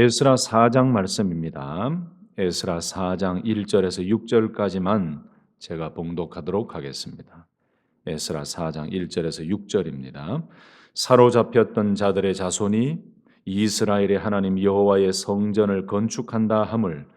에스라 4장 말씀입니다. 에스라 4장 1절에서 6절까지만 제가 봉독하도록 하겠습니다. 에스라 4장 1절에서 6절입니다. 사로잡혔던 자들의 자손이 이스라엘의 하나님 여호와의 성전을 건축한다 함을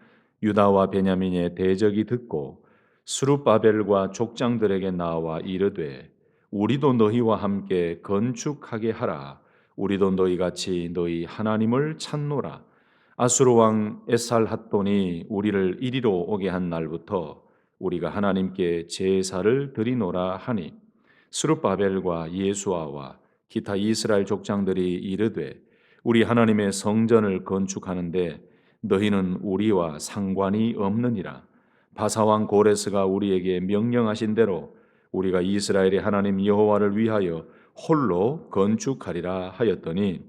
유다와 베냐민의 대적이 듣고 스룹바벨과 족장들에게 나와 이르되 우리도 너희와 함께 건축하게 하라. 우리도 너희같이 너희 하나님을 찾노라. 아수르 왕 에살핫돈이 우리를 이리로 오게 한 날부터 우리가 하나님께 제사를 드리노라 하니 스룹바벨과 예수아와 기타 이스라엘 족장들이 이르되 우리 하나님의 성전을 건축하는데 너희는 우리와 상관이 없느니라. 바사왕 고레스가 우리에게 명령하신 대로 우리가 이스라엘의 하나님 여호와를 위하여 홀로 건축하리라 하였더니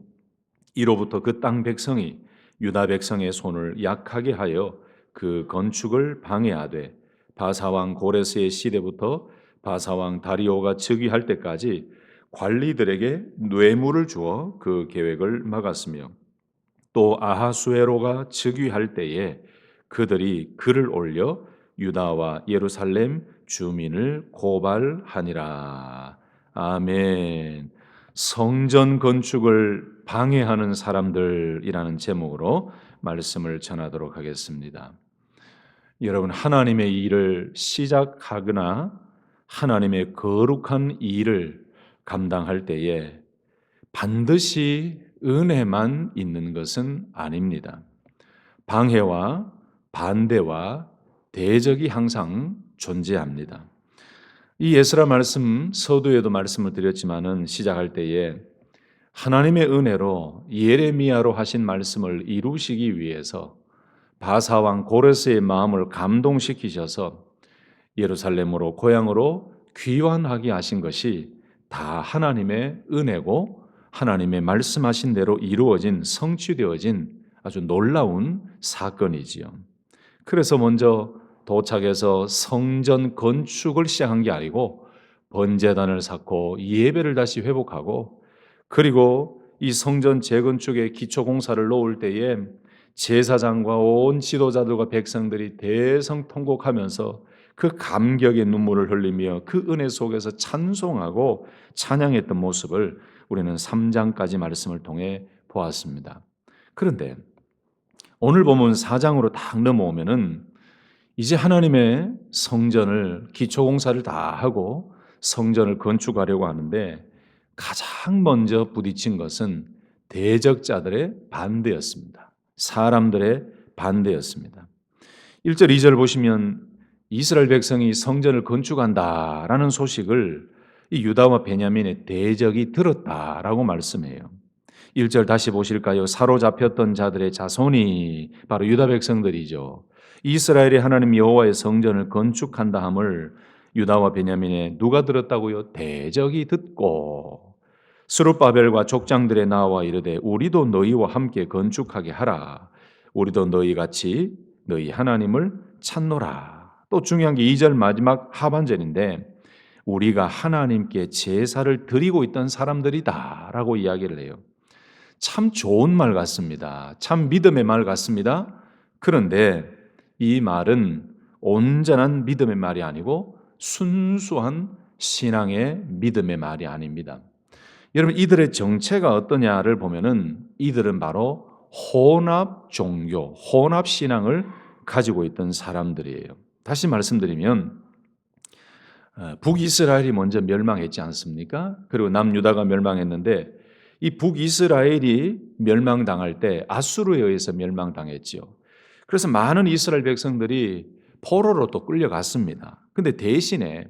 이로부터 그 땅 백성이 유다 백성의 손을 약하게 하여 그 건축을 방해하되 바사왕 고레스의 시대부터 바사왕 다리오가 즉위할 때까지 관리들에게 뇌물을 주어 그 계획을 막았으며 또 아하수에로가 즉위할 때에 그들이 글을 올려 유다와 예루살렘 주민을 고발하니라. 아멘. 성전 건축을 방해하는 사람들이라는 제목으로 말씀을 전하도록 하겠습니다. 여러분, 하나님의 일을 시작하거나 하나님의 거룩한 일을 감당할 때에 반드시 은혜만 있는 것은 아닙니다. 방해와 반대와 대적이 항상 존재합니다. 이 에스라 말씀 서두에도 말씀을 드렸지만은 시작할 때에 하나님의 은혜로 예레미야로 하신 말씀을 이루시기 위해서 바사왕 고레스의 마음을 감동시키셔서 예루살렘으로 고향으로 귀환하게 하신 것이 다 하나님의 은혜고 하나님의 말씀하신 대로 이루어진 성취되어진 아주 놀라운 사건이지요. 그래서 먼저 도착해서 성전 건축을 시작한 게 아니고 번제단을 쌓고 예배를 다시 회복하고 그리고 이 성전 재건축의 기초 공사를 놓을 때에 제사장과 온 지도자들과 백성들이 대성통곡하면서 그 감격의 눈물을 흘리며 그 은혜 속에서 찬송하고 찬양했던 모습을 우리는 3장까지 말씀을 통해 보았습니다. 그런데 오늘 보면 4장으로 딱 넘어오면은 이제 하나님의 성전을 기초공사를 다 하고 성전을 건축하려고 하는데 가장 먼저 부딪힌 것은 대적자들의 반대였습니다. 사람들의 반대였습니다. 1절 2절 보시면 이스라엘 백성이 성전을 건축한다라는 소식을 이 유다와 베냐민의 대적이 들었다라고 말씀해요. 1절 다시 보실까요? 사로잡혔던 자들의 자손이 바로 유다 백성들이죠. 이스라엘의 하나님 여호와의 성전을 건축한다 함을 유다와 베냐민에 누가 들었다고요? 대적이 듣고 스룹바벨과 족장들에 나와 이르되 우리도 너희와 함께 건축하게 하라. 우리도 너희같이 너희 하나님을 찾노라. 또 중요한 게 2절 마지막 하반절인데 우리가 하나님께 제사를 드리고 있던 사람들이다 라고 이야기를 해요. 참 좋은 말 같습니다. 참 믿음의 말 같습니다. 그런데 이 말은 온전한 믿음의 말이 아니고 순수한 신앙의 믿음의 말이 아닙니다. 여러분, 이들의 정체가 어떠냐를 보면은 이들은 바로 혼합 종교, 혼합 신앙을 가지고 있던 사람들이에요. 다시 말씀드리면 북이스라엘이 먼저 멸망했지 않습니까? 그리고 남유다가 멸망했는데 이 북이스라엘이 멸망당할 때 아수르에 의해서 멸망당했지요. 그래서 많은 이스라엘 백성들이 포로로 또 끌려갔습니다. 근데 대신에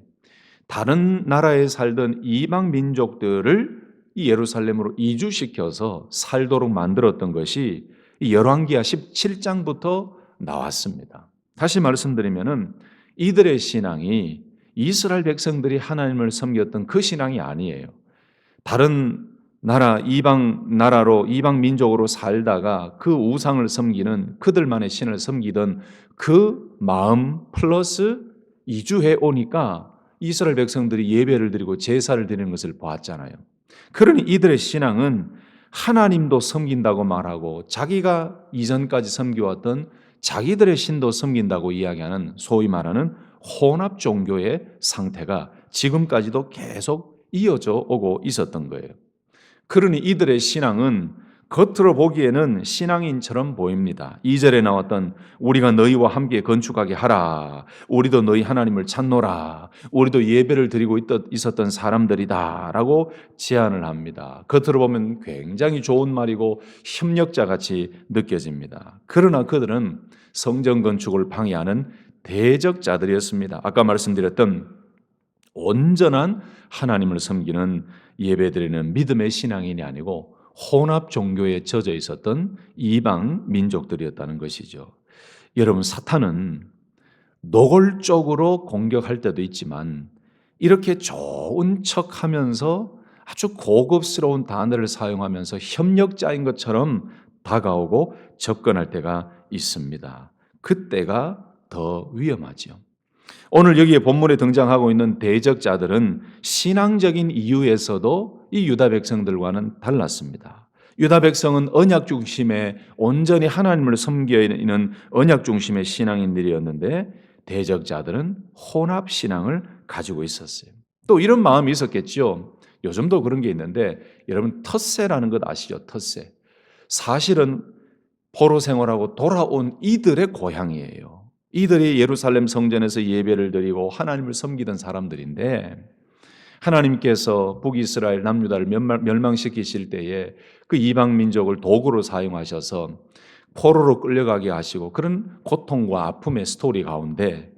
다른 나라에 살던 이방 민족들을 이 예루살렘으로 이주시켜서 살도록 만들었던 것이 이 열왕기하 17장부터 나왔습니다. 다시 말씀드리면은 이들의 신앙이 이스라엘 백성들이 하나님을 섬겼던 그 신앙이 아니에요. 다른 나라, 이방 나라로, 이방 민족으로 살다가 그 우상을 섬기는 그들만의 신을 섬기던 그 마음 플러스 이주해 오니까 이스라엘 백성들이 예배를 드리고 제사를 드리는 것을 보았잖아요. 그러니 이들의 신앙은 하나님도 섬긴다고 말하고 자기가 이전까지 섬겨왔던 자기들의 신도 섬긴다고 이야기하는 소위 말하는 혼합 종교의 상태가 지금까지도 계속 이어져 오고 있었던 거예요. 그러니 이들의 신앙은 겉으로 보기에는 신앙인처럼 보입니다. 2절에 나왔던 우리가 너희와 함께 건축하게 하라. 우리도 너희 하나님을 찾노라. 우리도 예배를 드리고 있었던 사람들이다 라고 제안을 합니다. 겉으로 보면 굉장히 좋은 말이고 협력자같이 느껴집니다. 그러나 그들은 성전 건축을 방해하는 대적자들이었습니다. 아까 말씀드렸던 온전한 하나님을 섬기는 예배드리는 믿음의 신앙인이 아니고 혼합 종교에 젖어 있었던 이방 민족들이었다는 것이죠. 여러분, 사탄은 노골적으로 공격할 때도 있지만 이렇게 좋은 척하면서 아주 고급스러운 단어를 사용하면서 협력자인 것처럼 다가오고 접근할 때가 있습니다. 그때가 더 위험하죠. 오늘 여기에 본문에 등장하고 있는 대적자들은 신앙적인 이유에서도 이 유다 백성들과는 달랐습니다. 유다 백성은 언약 중심의 온전히 하나님을 섬기는 언약 중심의 신앙인들이었는데 대적자들은 혼합 신앙을 가지고 있었어요. 또 이런 마음이 있었겠죠. 요즘도 그런 게 있는데 여러분 텃세라는 것 아시죠? 텃세. 사실은 포로 생활하고 돌아온 이들의 고향이에요. 이들이 예루살렘 성전에서 예배를 드리고 하나님을 섬기던 사람들인데 하나님께서 북이스라엘 남유다를 멸망시키실 때에 그 이방 민족을 도구로 사용하셔서 포로로 끌려가게 하시고 그런 고통과 아픔의 스토리 가운데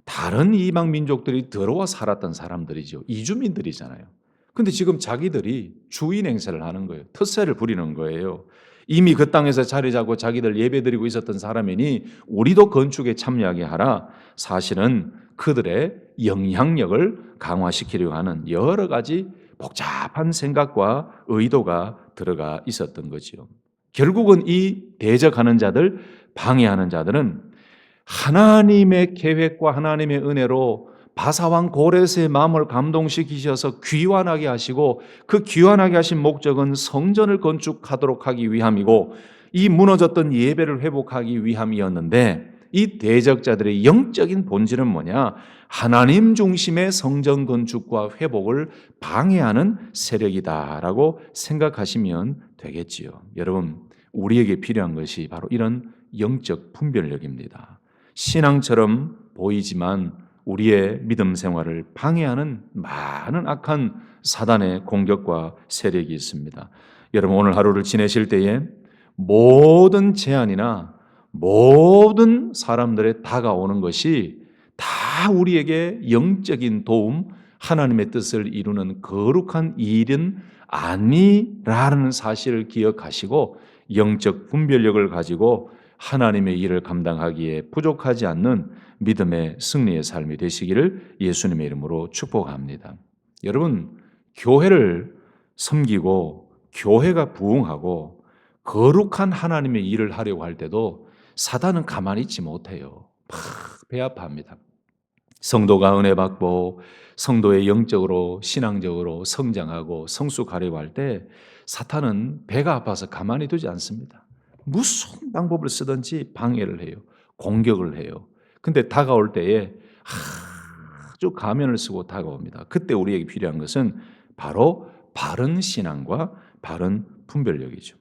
다른 이방 민족들이 들어와 살았던 사람들이죠. 이주민들이잖아요. 근데 지금 자기들이 주인 행세를 하는 거예요. 텃세를 부리는 거예요. 이미 그 땅에서 자리 잡고 자기들 예배드리고 있었던 사람이니 우리도 건축에 참여하게 하라. 사실은 그들의 영향력을 강화시키려고 하는 여러 가지 복잡한 생각과 의도가 들어가 있었던 거지요. 결국은 이 대적하는 자들, 방해하는 자들은 하나님의 계획과 하나님의 은혜로 바사왕 고레스의 마음을 감동시키셔서 귀환하게 하시고 그 귀환하게 하신 목적은 성전을 건축하도록 하기 위함이고 이 무너졌던 예배를 회복하기 위함이었는데 이 대적자들의 영적인 본질은 뭐냐? 하나님 중심의 성전 건축과 회복을 방해하는 세력이다라고 생각하시면 되겠지요. 여러분, 우리에게 필요한 것이 바로 이런 영적 분별력입니다. 신앙처럼 보이지만 우리의 믿음 생활을 방해하는 많은 악한 사단의 공격과 세력이 있습니다. 여러분, 오늘 하루를 지내실 때에 모든 제안이나 모든 사람들의 다가오는 것이 다 우리에게 영적인 도움, 하나님의 뜻을 이루는 거룩한 일은 아니라는 사실을 기억하시고 영적 분별력을 가지고 하나님의 일을 감당하기에 부족하지 않는 믿음의 승리의 삶이 되시기를 예수님의 이름으로 축복합니다. 여러분, 교회를 섬기고 교회가 부흥하고 거룩한 하나님의 일을 하려고 할 때도 사단은 가만히 있지 못해요. 막 배아파합니다. 성도가 은혜 받고 성도의 영적으로 신앙적으로 성장하고 성숙하려고 할 때 사탄은 배가 아파서 가만히 두지 않습니다. 무슨 방법을 쓰든지 방해를 해요. 공격을 해요. 근데 다가올 때에 아주 가면을 쓰고 다가옵니다. 그때 우리에게 필요한 것은 바로 바른 신앙과 바른 분별력이죠.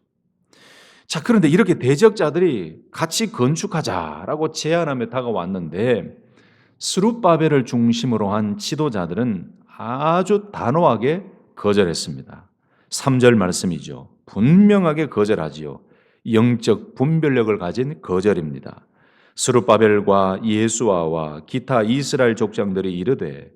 자, 그런데 이렇게 대적자들이 같이 건축하자라고 제안하며 다가왔는데 스룹바벨을 중심으로 한 지도자들은 아주 단호하게 거절했습니다. 3절 말씀이죠. 분명하게 거절하지요. 영적 분별력을 가진 거절입니다. 스룹바벨과 예수아와 기타 이스라엘 족장들이 이르되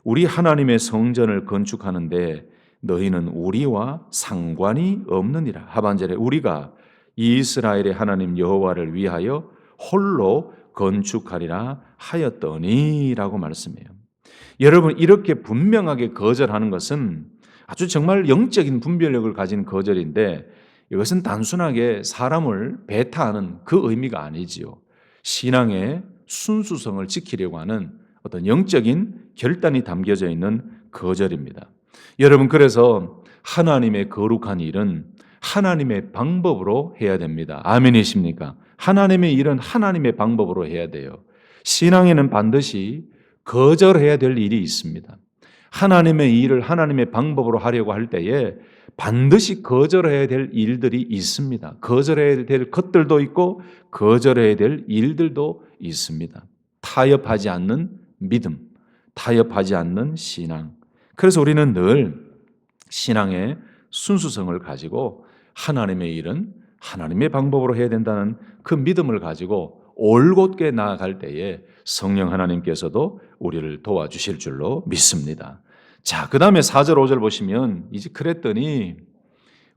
우리 하나님의 성전을 건축하는데 너희는 우리와 상관이 없느니라. 하반절에 우리가 이스라엘의 하나님 여호와를 위하여 홀로 건축하리라 하였더니라고 말씀해요. 여러분, 이렇게 분명하게 거절하는 것은 아주 정말 영적인 분별력을 가진 거절인데 이것은 단순하게 사람을 배타하는 그 의미가 아니지요. 신앙의 순수성을 지키려고 하는 어떤 영적인 결단이 담겨져 있는 거절입니다. 여러분, 그래서 하나님의 거룩한 일은 하나님의 방법으로 해야 됩니다. 아멘이십니까? 하나님의 일은 하나님의 방법으로 해야 돼요. 신앙에는 반드시 거절해야 될 일이 있습니다. 하나님의 일을 하나님의 방법으로 하려고 할 때에 반드시 거절해야 될 일들이 있습니다. 거절해야 될 것들도 있고 거절해야 될 일들도 있습니다. 타협하지 않는 믿음, 타협하지 않는 신앙. 그래서 우리는 늘 신앙의 순수성을 가지고 하나님의 일은 하나님의 방법으로 해야 된다는 그 믿음을 가지고 올곧게 나아갈 때에 성령 하나님께서도 우리를 도와주실 줄로 믿습니다. 자, 그 다음에 4절 5절 보시면 이제 그랬더니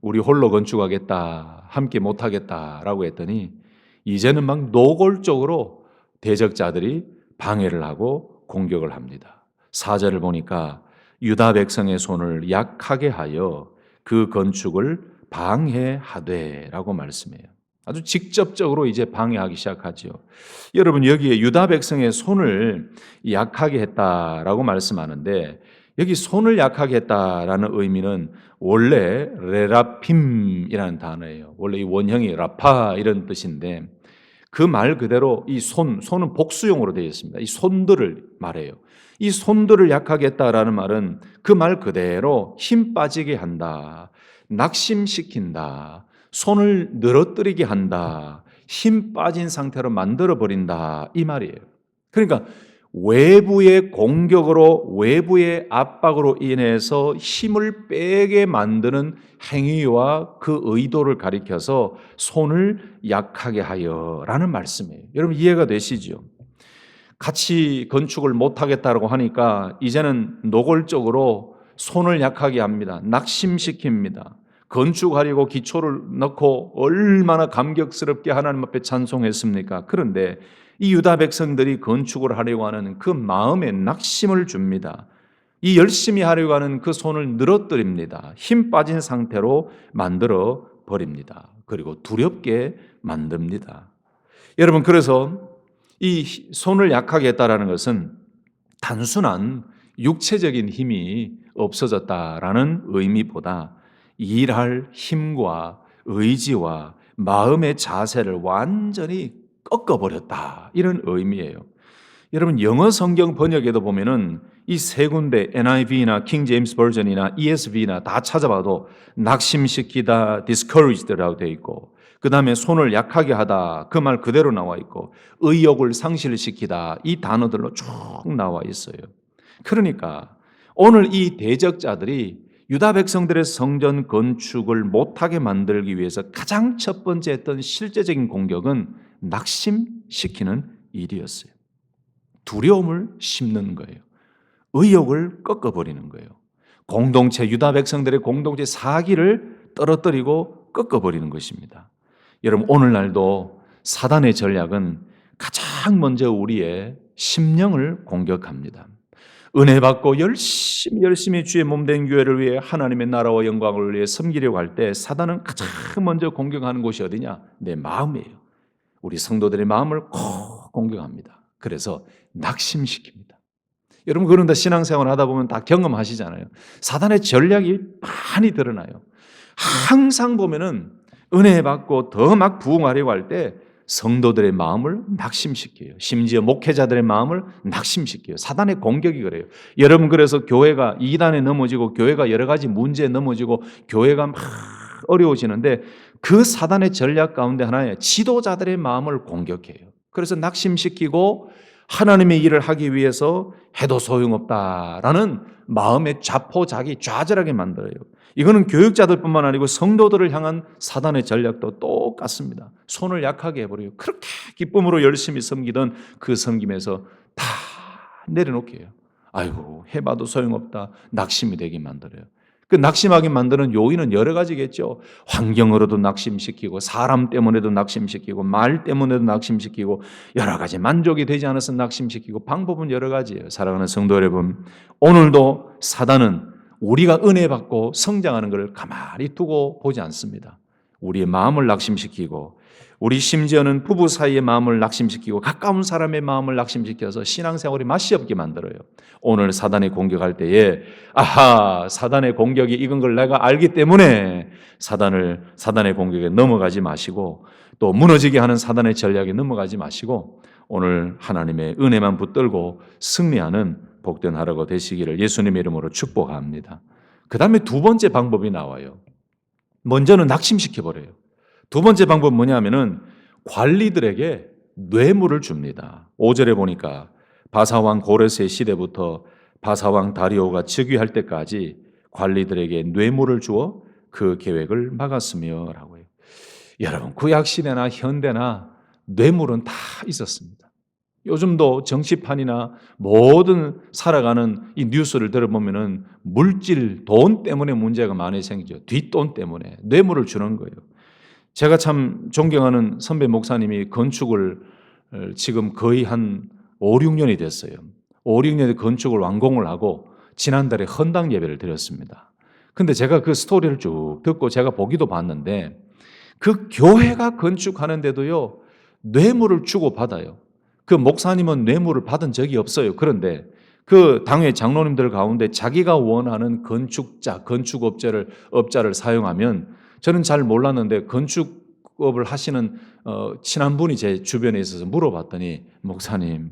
우리 홀로 건축하겠다, 함께 못하겠다라고 했더니 이제는 막 노골적으로 대적자들이 방해를 하고 공격을 합니다. 4절을 보니까 유다 백성의 손을 약하게 하여 그 건축을 방해하되라고 말씀해요. 아주 직접적으로 이제 방해하기 시작하죠. 여러분, 여기에 유다 백성의 손을 약하게 했다라고 말씀하는데 여기 손을 약하게 했다라는 의미는 원래 레라핌이라는 단어예요. 원래 이 원형이 라파 이런 뜻인데 그 말 그대로 이 손은 복수용으로 되어 있습니다. 이 손들을 말해요. 이 손들을 약하게 했다라는 말은 그 말 그대로 힘 빠지게 한다, 낙심시킨다, 손을 늘어뜨리게 한다, 힘 빠진 상태로 만들어버린다 이 말이에요. 그러니까 외부의 공격으로 외부의 압박으로 인해서 힘을 빼게 만드는 행위와 그 의도를 가리켜서 손을 약하게 하여라는 말씀이에요. 여러분 이해가 되시죠? 같이 건축을 못하겠다고 하니까 이제는 노골적으로 손을 약하게 합니다. 낙심시킵니다. 건축하려고 기초를 넣고 얼마나 감격스럽게 하나님 앞에 찬송했습니까? 그런데 이 유다 백성들이 건축을 하려고 하는 그 마음에 낙심을 줍니다. 이 열심히 하려고 하는 그 손을 늘어뜨립니다. 힘 빠진 상태로 만들어 버립니다. 그리고 두렵게 만듭니다. 여러분, 그래서 이 손을 약하게 했다라는 것은 단순한 육체적인 힘이 없어졌다라는 의미보다 일할 힘과 의지와 마음의 자세를 완전히 꺾어버렸다 이런 의미예요. 여러분 영어 성경 번역에도 보면은 이 세 군데 NIV나 킹 제임스 버전이나 ESV나 다 찾아봐도 낙심시키다, discouraged라고 되어 있고 그 다음에 손을 약하게 하다 그 말 그대로 나와 있고 의욕을 상실시키다 이 단어들로 쭉 나와 있어요. 그러니까 오늘 이 대적자들이 유다 백성들의 성전 건축을 못하게 만들기 위해서 가장 첫 번째 했던 실제적인 공격은 낙심시키는 일이었어요. 두려움을 심는 거예요. 의욕을 꺾어버리는 거예요. 공동체, 유다 백성들의 공동체 사기를 떨어뜨리고 꺾어버리는 것입니다. 여러분 오늘날도 사단의 전략은 가장 먼저 우리의 심령을 공격합니다. 은혜 받고 열심히 주의 몸된 교회를 위해 하나님의 나라와 영광을 위해 섬기려고 할 때 사단은 가장 먼저 공격하는 곳이 어디냐? 내 마음이에요. 우리 성도들의 마음을 콕 공격합니다. 그래서 낙심시킵니다. 여러분 그런데 신앙생활 하다 보면 다 경험하시잖아요. 사단의 전략이 많이 드러나요. 항상 보면은 은혜 받고 더 막 부흥하려고 할 때 성도들의 마음을 낙심시켜요. 심지어 목회자들의 마음을 낙심시켜요. 사단의 공격이 그래요. 여러분 그래서 교회가 이단에 넘어지고 교회가 여러 가지 문제에 넘어지고 교회가 막 어려워지는데 그 사단의 전략 가운데 하나에 지도자들의 마음을 공격해요. 그래서 낙심시키고 하나님의 일을 하기 위해서 해도 소용없다라는 마음의 자포자기 좌절하게 만들어요. 이거는 교육자들뿐만 아니고 성도들을 향한 사단의 전략도 똑같습니다. 손을 약하게 해버려요. 그렇게 기쁨으로 열심히 섬기던 그 섬김에서 다 내려놓게 해요. 아이고 해봐도 소용없다. 낙심이 되게 만들어요. 그 낙심하게 만드는 요인은 여러 가지겠죠. 환경으로도 낙심시키고 사람 때문에도 낙심시키고 말 때문에도 낙심시키고 여러 가지 만족이 되지 않아서 낙심시키고 방법은 여러 가지예요. 사랑하는 성도 여러분, 오늘도 사단은 우리가 은혜 받고 성장하는 것을 가만히 두고 보지 않습니다. 우리의 마음을 낙심시키고 우리 심지어는 부부 사이의 마음을 낙심시키고 가까운 사람의 마음을 낙심시켜서 신앙생활이 맛이 없게 만들어요. 오늘 사단이 공격할 때에 아하, 사단의 공격이 이건 걸 내가 알기 때문에 사단의 공격에 넘어가지 마시고 또 무너지게 하는 사단의 전략에 넘어가지 마시고 오늘 하나님의 은혜만 붙들고 승리하는 복된 하루가 되시기를 예수님의 이름으로 축복합니다. 그 다음에 두 번째 방법이 나와요. 먼저는 낙심시켜버려요. 두 번째 방법은 뭐냐면은 관리들에게 뇌물을 줍니다. 5절에 보니까 바사왕 고레스의 시대부터 바사왕 다리오가 즉위할 때까지 관리들에게 뇌물을 주어 그 계획을 막았으며 라고 해요. 여러분 구약시대나 현대나 뇌물은 다 있었습니다. 요즘도 정치판이나 모든 살아가는 이 뉴스를 들어보면은 물질, 돈 때문에 문제가 많이 생기죠. 뒷돈 때문에 뇌물을 주는 거예요. 제가 참 존경하는 선배 목사님이 건축을 지금 거의 한 5, 6년이 됐어요. 5, 6년에 건축을 완공을 하고 지난달에 헌당 예배를 드렸습니다. 근데 제가 그 스토리를 쭉 듣고 제가 보기도 봤는데 그 교회가 건축하는데도요, 뇌물을 주고 받아요. 그 목사님은 뇌물을 받은 적이 없어요. 그런데 그 당회 장로님들 가운데 자기가 원하는 건축업자를 사용하면 저는 잘 몰랐는데 건축업을 하시는 친한 분이 제 주변에 있어서 물어봤더니 목사님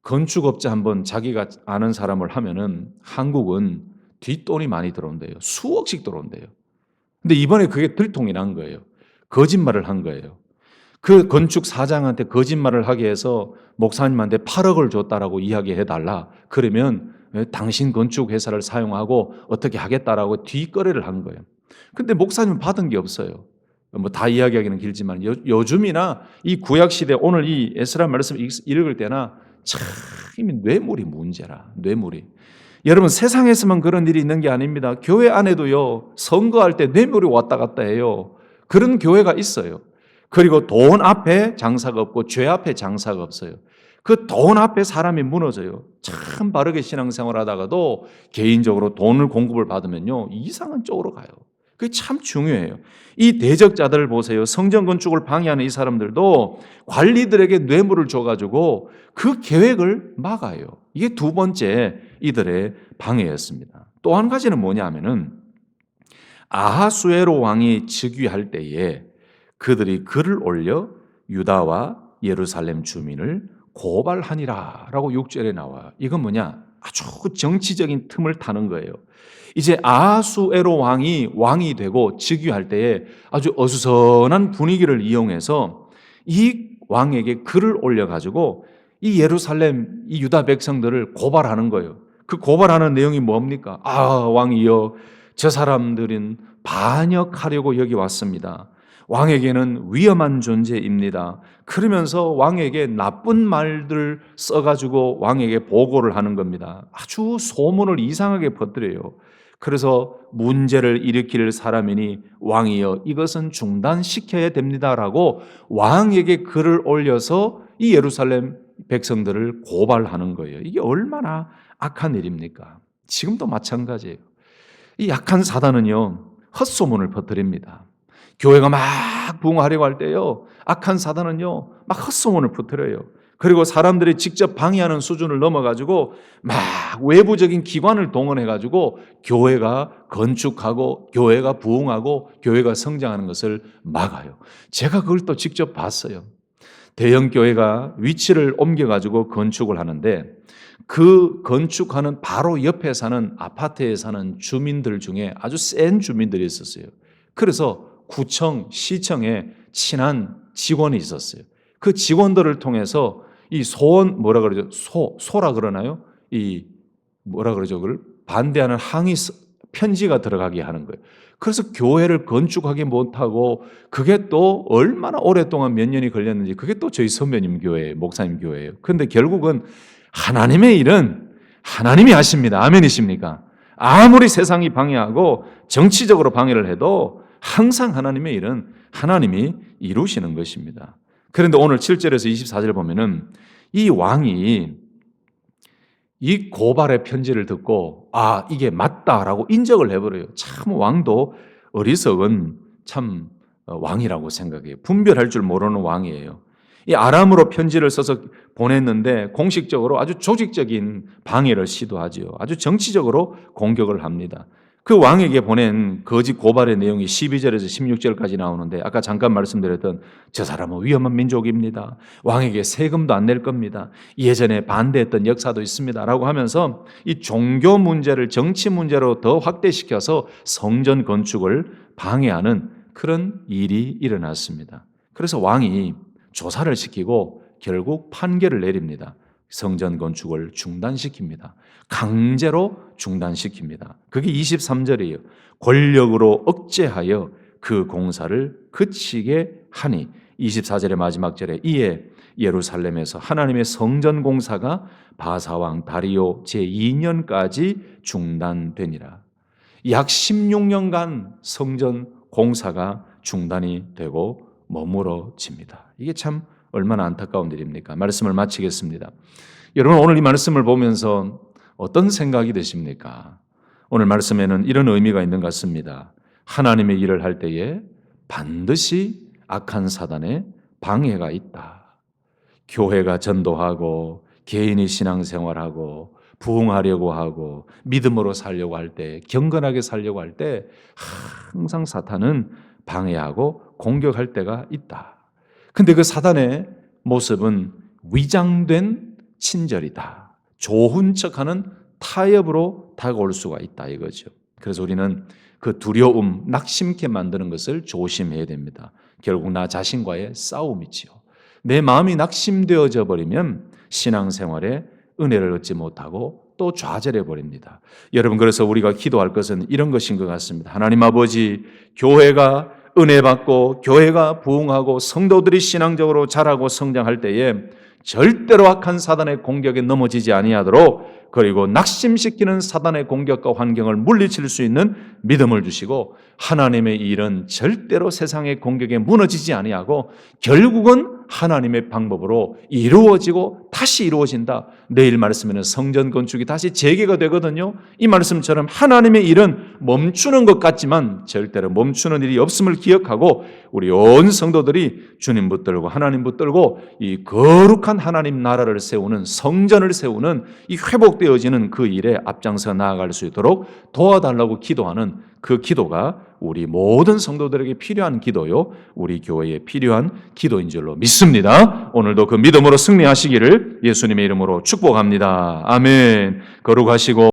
건축업자 한번 자기가 아는 사람을 하면은 한국은 뒷돈이 많이 들어온대요. 수억씩 들어온대요. 근데 이번에 그게 들통이 난 거예요. 거짓말을 한 거예요. 그 건축 사장한테 거짓말을 하게 해서 목사님한테 8억을 줬다라고 이야기해달라. 그러면 당신 건축 회사를 사용하고 어떻게 하겠다라고 뒷거래를 한 거예요. 근데 목사님은 받은 게 없어요. 뭐 다 이야기하기는 길지만 요즘이나 이 구약 시대 오늘 이 에스라 말씀 읽을 때나 참 뇌물이 문제라. 뇌물이. 여러분 세상에서만 그런 일이 있는 게 아닙니다. 교회 안에도요. 선거할 때 뇌물이 왔다 갔다 해요. 그런 교회가 있어요. 그리고 돈 앞에 장사가 없고 죄 앞에 장사가 없어요. 그 돈 앞에 사람이 무너져요. 참 바르게 신앙생활 하다가도 개인적으로 돈을 공급을 받으면요. 이상한 쪽으로 가요. 그게 참 중요해요. 이 대적자들을 보세요. 성전 건축을 방해하는 이 사람들도 관리들에게 뇌물을 줘가지고 그 계획을 막아요. 이게 두 번째 이들의 방해였습니다. 또 한 가지는 뭐냐 하면은 아하수에로 왕이 즉위할 때에 그들이 글을 올려 유다와 예루살렘 주민을 고발하니라 라고 6절에 나와요. 이건 뭐냐? 아주 정치적인 틈을 타는 거예요. 이제 아하수에로 왕이 되고 즉위할 때에 아주 어수선한 분위기를 이용해서 이 왕에게 글을 올려가지고 이 예루살렘, 이 유다 백성들을 고발하는 거예요. 그 고발하는 내용이 뭡니까? 왕이여, 저 사람들은 반역하려고 여기 왔습니다. 왕에게는 위험한 존재입니다. 그러면서 왕에게 나쁜 말들 써가지고 왕에게 보고를 하는 겁니다. 아주 소문을 이상하게 퍼뜨려요. 그래서 문제를 일으킬 사람이니 왕이여 이것은 중단시켜야 됩니다라고 왕에게 글을 올려서 이 예루살렘 백성들을 고발하는 거예요. 이게 얼마나 악한 일입니까? 지금도 마찬가지예요. 이 약한 사단은요, 헛소문을 퍼뜨립니다. 교회가 막 부흥하려고 할 때요, 악한 사단은요, 막 헛소문을 퍼뜨려요. 그리고 사람들이 직접 방해하는 수준을 넘어가지고 막 외부적인 기관을 동원해가지고 교회가 건축하고 교회가 부흥하고 교회가 성장하는 것을 막아요. 제가 그걸 또 직접 봤어요. 대형 교회가 위치를 옮겨가지고 건축을 하는데 그 건축하는 바로 옆에 사는 아파트에 사는 주민들 중에 아주 센 주민들이 있었어요. 그래서 구청, 시청에 친한 직원이 있었어요. 그 직원들을 통해서 이 뭐라 그러죠? 소라 그러나요? 이 뭐라 그러죠? 그걸 반대하는 항의 편지가 들어가게 하는 거예요. 그래서 교회를 건축하기 못하고 그게 또 얼마나 오랫동안 몇 년이 걸렸는지 그게 또 저희 선배님 교회, 목사님 교회예요. 그런데 결국은 하나님의 일은 하나님이 하십니다. 아멘이십니까? 아무리 세상이 방해하고 정치적으로 방해를 해도 항상 하나님의 일은 하나님이 이루시는 것입니다. 그런데 오늘 7절에서 24절 보면은 이 왕이 이 고발의 편지를 듣고 이게 맞다라고 인정을 해버려요. 참 왕도 어리석은 참 왕이라고 생각해요. 분별할 줄 모르는 왕이에요. 이 아람어로 편지를 써서 보냈는데 공식적으로 아주 조직적인 방해를 시도하지요. 아주 정치적으로 공격을 합니다. 그 왕에게 보낸 거짓 고발의 내용이 12절에서 16절까지 나오는데 아까 잠깐 말씀드렸던 저 사람은 위험한 민족입니다. 왕에게 세금도 안 낼 겁니다. 예전에 반대했던 역사도 있습니다. 라고 하면서 이 종교 문제를 정치 문제로 더 확대시켜서 성전 건축을 방해하는 그런 일이 일어났습니다. 그래서 왕이 조사를 시키고 결국 판결을 내립니다. 성전 건축을 중단시킵니다. 강제로 중단시킵니다. 그게 23절이에요. 권력으로 억제하여 그 공사를 그치게 하니 24절의 마지막 절에 이에 예루살렘에서 하나님의 성전 공사가 바사왕 다리오 제2년까지 중단되니라. 약 16년간 성전 공사가 중단이 되고 머물어집니다. 이게 참 얼마나 안타까운 일입니까? 말씀을 마치겠습니다. 여러분 오늘 이 말씀을 보면서 어떤 생각이 드십니까? 오늘 말씀에는 이런 의미가 있는 것 같습니다. 하나님의 일을 할 때에 반드시 악한 사단의 방해가 있다. 교회가 전도하고 개인이 신앙생활하고 부흥하려고 하고 믿음으로 살려고 할 때, 경건하게 살려고 할 때 항상 사탄은 방해하고 공격할 때가 있다. 근데 그 사단의 모습은 위장된 친절이다. 좋은 척하는 타협으로 다가올 수가 있다 이거죠. 그래서 우리는 그 두려움, 낙심케 만드는 것을 조심해야 됩니다. 결국 나 자신과의 싸움이지요. 내 마음이 낙심되어져 버리면 신앙생활에 은혜를 얻지 못하고 또 좌절해 버립니다. 여러분 그래서 우리가 기도할 것은 이런 것인 것 같습니다. 하나님 아버지, 교회가 은혜 받고 교회가 부흥하고 성도들이 신앙적으로 자라고 성장할 때에 절대로 악한 사단의 공격에 넘어지지 아니하도록 그리고 낙심시키는 사단의 공격과 환경을 물리칠 수 있는 믿음을 주시고 하나님의 일은 절대로 세상의 공격에 무너지지 아니하고 결국은 하나님의 방법으로 이루어지고 다시 이루어진다. 내일 말씀에는 성전 건축이 다시 재개가 되거든요. 이 말씀처럼 하나님의 일은 멈추는 것 같지만 절대로 멈추는 일이 없음을 기억하고 우리 온 성도들이 주님 붙들고 하나님 붙들고 이 거룩한 하나님 나라를 세우는 성전을 세우는 이 회복되어지는 그 일에 앞장서 나아갈 수 있도록 도와달라고 기도하는 그 기도가 우리 모든 성도들에게 필요한 기도요, 우리 교회에 필요한 기도인 줄로 믿습니다. 오늘도 그 믿음으로 승리하시기를 예수님의 이름으로 축복합니다. 아멘. 거룩하시고